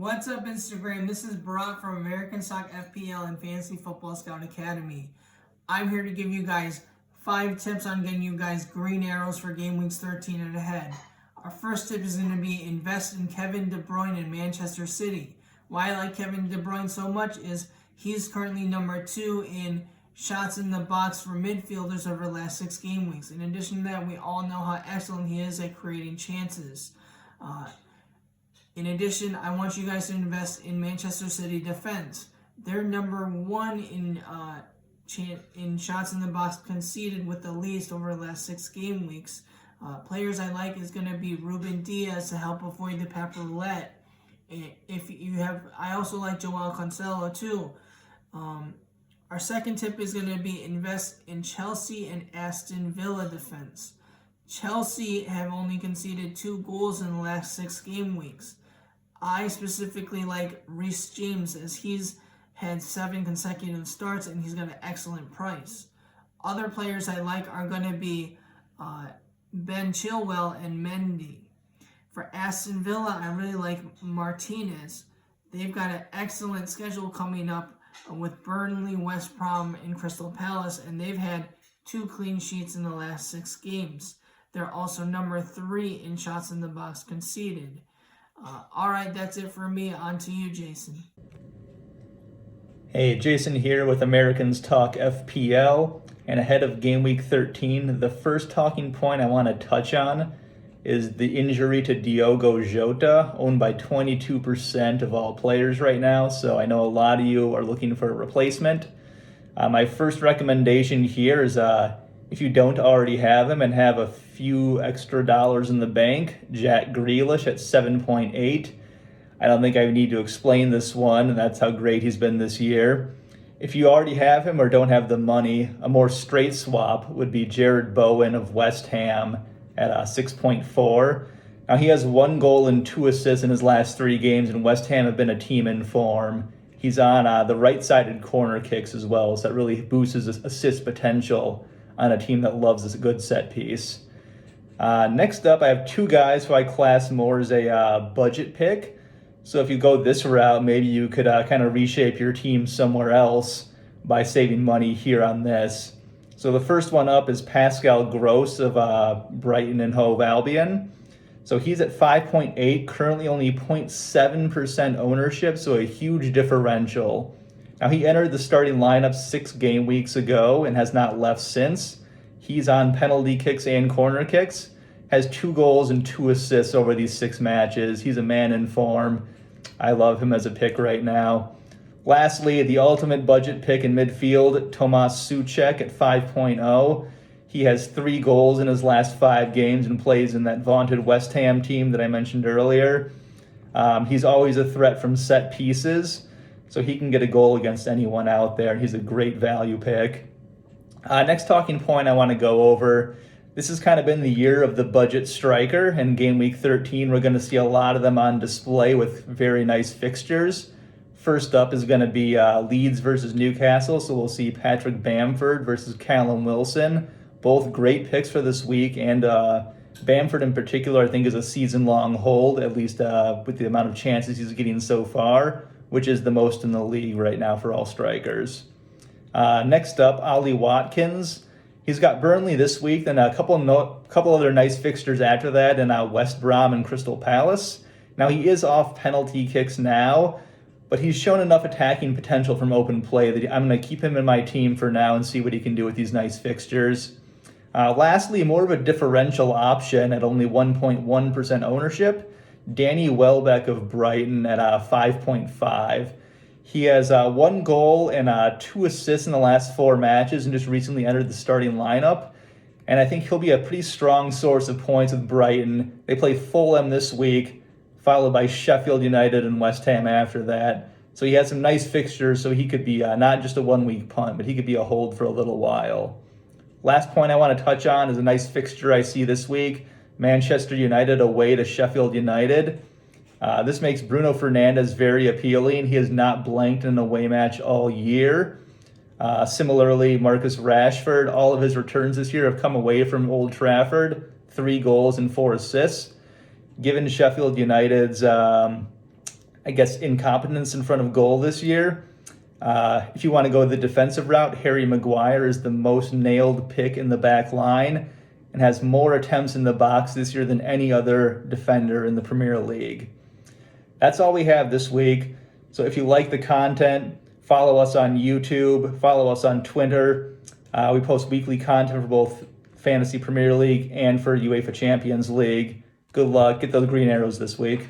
What's up, Instagram? This is Barat from American Sock FPL and Fantasy Football Scout Academy. I'm here to give you guys 5 tips on getting you guys green arrows for game weeks 13 and ahead. Our first tip is going to be invest in Kevin De Bruyne in Manchester City. Why I like Kevin De Bruyne so much is he's currently number 2 in shots in the box for midfielders over the last 6 game weeks. In addition to that, we all know how excellent he is at creating chances. In addition, I want you guys to invest in Manchester City defense. They're number 1 in shots in the box conceded with the least over the last 6 game weeks. Players I like is going to be Ruben Diaz to help avoid the pep roulette. I also like Joao Cancelo too. Our second tip is going to be invest in Chelsea and Aston Villa defense. Chelsea have only conceded 2 goals in the last 6 game weeks. I specifically like Reece James as he's had 7 consecutive starts and he's got an excellent price. Other players I like are going to be Ben Chilwell and Mendy. For Aston Villa, I really like Martinez. They've got an excellent schedule coming up with Burnley, West Brom, and Crystal Palace, and they've had 2 clean sheets in the last 6 games. They're also number 3 in shots in the box conceded. Alright, that's it for me. On to you, Jason. Hey, Jason here with Americans Talk FPL, and ahead of Game Week 13, the first talking point I want to touch on is the injury to Diogo Jota, owned by 22% of all players right now, so I know a lot of you are looking for a replacement. My first recommendation here is if you don't already have him and have a few extra dollars in the bank, Jack Grealish at 7.8. I don't think I need to explain this one, and that's how great he's been this year. If you already have him or don't have the money, a more straight swap would be Jared Bowen of West Ham at 6.4. Now, he has 1 goal and 2 assists in his last 3 games, and West Ham have been a team in form. He's on the right-sided corner kicks as well, so that really boosts his assist potential on a team that loves this good set piece. Next up, I have 2 guys who I class more as a budget pick. So if you go this route, maybe you could kind of reshape your team somewhere else by saving money here on this. So the first one up is Pascal Gross of Brighton and Hove Albion. So he's at 5.8, currently only 0.7% ownership, so a huge differential. Now, he entered the starting lineup 6 game weeks ago and has not left since. He's on penalty kicks and corner kicks, has 2 goals and 2 assists over these 6 matches. He's a man in form. I love him as a pick right now. Lastly, the ultimate budget pick in midfield, Tomas Souček at 5.0. He has 3 goals in his last 5 games and plays in that vaunted West Ham team that I mentioned earlier. He's always a threat from set pieces, so he can get a goal against anyone out there. He's a great value pick. Next talking point I want to go over. This has kind of been the year of the budget striker, and Game Week 13, we're going to see a lot of them on display with very nice fixtures. First up is going to be Leeds versus Newcastle, so we'll see Patrick Bamford versus Callum Wilson. Both great picks for this week, and Bamford in particular I think is a season-long hold, at least with the amount of chances he's getting so far, which is the most in the league right now for all strikers. Next up, Ollie Watkins. He's got Burnley this week, then a couple other nice fixtures after that, and West Brom and Crystal Palace. Now, he is off penalty kicks now, but he's shown enough attacking potential from open play that I'm going to keep him in my team for now and see what he can do with these nice fixtures. Lastly, more of a differential option at only 1.1% ownership, Danny Welbeck of Brighton at 5.5. He has 1 goal and 2 assists in the last 4 matches and just recently entered the starting lineup. And I think he'll be a pretty strong source of points with Brighton. They play Fulham this week, followed by Sheffield United and West Ham after that. So he has some nice fixtures, so he could be not just a 1-week punt, but he could be a hold for a little while. Last point I want to touch on is a nice fixture I see this week. Manchester United away to Sheffield United. This makes Bruno Fernandes very appealing. He has not blanked in an away match all year. Similarly, Marcus Rashford, all of his returns this year have come away from Old Trafford, 3 goals and 4 assists. Given Sheffield United's incompetence in front of goal this year. If you want to go the defensive route, Harry Maguire is the most nailed pick in the back line and has more attempts in the box this year than any other defender in the Premier League. That's all we have this week. So if you like the content, follow us on YouTube, follow us on Twitter. We post weekly content for both Fantasy Premier League and for UEFA Champions League. Good luck. Get those green arrows this week.